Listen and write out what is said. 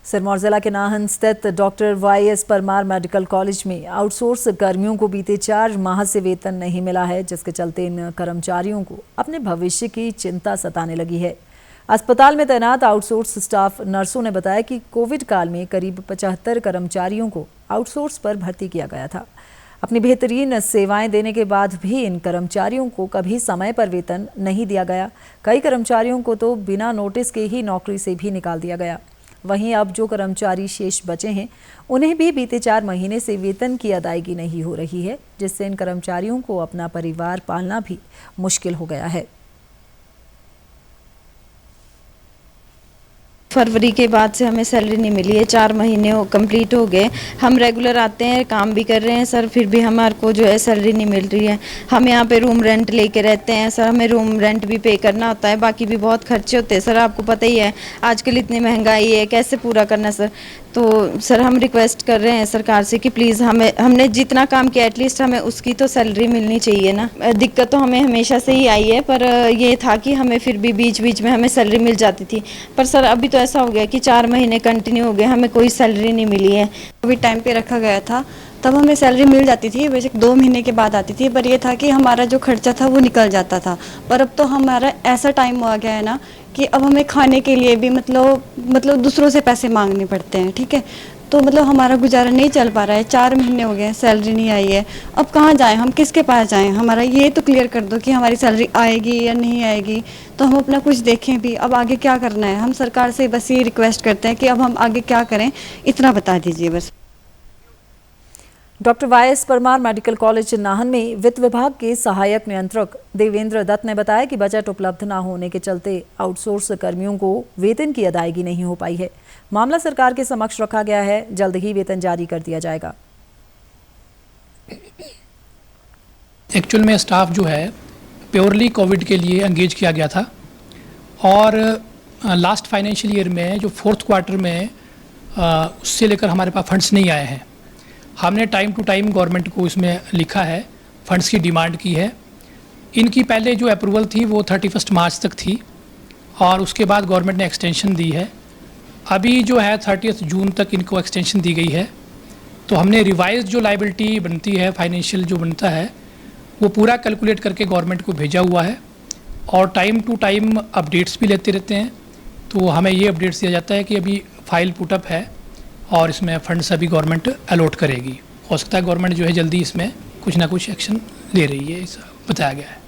सिरमौर जिला के नाहन स्थित doctor Y S. Parmar medical college में आउटसोर्स कर्मियों को बीते 4 माह से वेतन नहीं मिला है, जिसके चलते इन कर्मचारियों को अपने भविष्य की चिंता सताने लगी है। अस्पताल में तैनात आउटसोर्स स्टाफ नर्सों ने बताया कि कोविड काल में करीब 75 कर्मचारियों को आउटसोर्स पर भर्ती किया गया था। अपनी बेहतरीन सेवाएं देने के बाद भी इन कर्मचारियों को कभी समय पर वेतन नहीं दिया गया। कई कर्मचारियों को तो बिना नोटिस के ही नौकरी से भी निकाल दिया गया। वहीं अब जो कर्मचारी शेष बचे हैं, उन्हें भी बीते 4 महीने से वेतन की अदायगी नहीं हो रही है, जिससे इन कर्मचारियों को अपना परिवार पालना भी मुश्किल हो गया है। फरवरी के बाद से हमें सैलरी नहीं मिली है। 4 महीने कंप्लीट हो गए। हम रेगुलर आते हैं, काम भी कर रहे हैं सर, फिर भी हमारे को जो है सैलरी नहीं मिल रही है। हम यहाँ पे रूम रेंट लेके रहते हैं सर, हमें रूम रेंट भी पे करना होता है, बाकी भी बहुत खर्चे होते हैं सर। आपको पता ही है आजकल इतनी महंगाई है, कैसे पूरा करना सर। तो सर हम रिक्वेस्ट कर रहे हैं सरकार से कि प्लीज़ हमने जितना काम किया एटलीस्ट हमें उसकी तो सैलरी मिलनी चाहिए ना। दिक्कत तो हमें हमेशा से ही आई है, पर ये था कि हमें फिर भी बीच बीच में हमें सैलरी मिल जाती थी। पर सर अभी तो ऐसा हो गया कि 4 महीने कंटिन्यू हो गए, हमें कोई सैलरी नहीं मिली है। कोविड टाइम पे रखा गया था, तब हमें सैलरी मिल जाती थी, बेशक 2 महीने के बाद आती थी, पर ये था कि हमारा जो खर्चा था वो निकल जाता था। पर अब तो हमारा ऐसा टाइम आ गया है ना कि अब हमें खाने के लिए भी मतलब दूसरों से पैसे मांगने पड़ते हैं, ठीक है। तो मतलब हमारा गुजारा नहीं चल पा रहा है। 4 महीने हो गए, सैलरी नहीं आई है। अब कहाँ जाएं हम, किसके पास जाएं? हमारा ये तो क्लियर कर दो कि हमारी सैलरी आएगी या नहीं आएगी, तो हम अपना कुछ देखें भी। अब आगे क्या करना है, हम सरकार से बस ये रिक्वेस्ट करते हैं कि अब हम आगे क्या करें, इतना बता दीजिए बस। Doctor Y S. Parmar medical college Nahan में वित्त विभाग के सहायक नियंत्रक देवेंद्र दत्त ने बताया कि बजट उपलब्ध न होने के चलते आउटसोर्स कर्मियों को वेतन की अदायगी नहीं हो पाई है। मामला सरकार के समक्ष रखा गया है, जल्द ही वेतन जारी कर दिया जाएगा। एक्चुअल में स्टाफ जो है प्योरली कोविड के लिए एंगेज किया गया था और लास्ट फाइनेंशियल ईयर में जो 4th क्वार्टर में उससे लेकर हमारे पास फंड्स नहीं आए हैं। हमने टाइम टू टाइम गवर्नमेंट को इसमें लिखा है, फंड्स की डिमांड की है। इनकी पहले जो अप्रूवल थी वो 31 मार्च तक थी और उसके बाद गवर्नमेंट ने एक्सटेंशन दी है। अभी जो है 30 जून तक इनको एक्सटेंशन दी गई है। तो हमने रिवाइज जो लायबिलिटी बनती है, फाइनेंशियल जो बनता है, वो पूरा कैलकुलेट करके गवर्नमेंट को भेजा हुआ है और टाइम टू टाइम अपडेट्स भी लेते रहते हैं। तो हमें ये अपडेट्स दिया जाता है कि अभी फाइल पुटअप है और इसमें फंड्स अभी गवर्नमेंट अलॉट करेगी। हो सकता है गवर्नमेंट जो है जल्दी इसमें कुछ ना कुछ एक्शन ले रही है, ऐसा बताया गया है।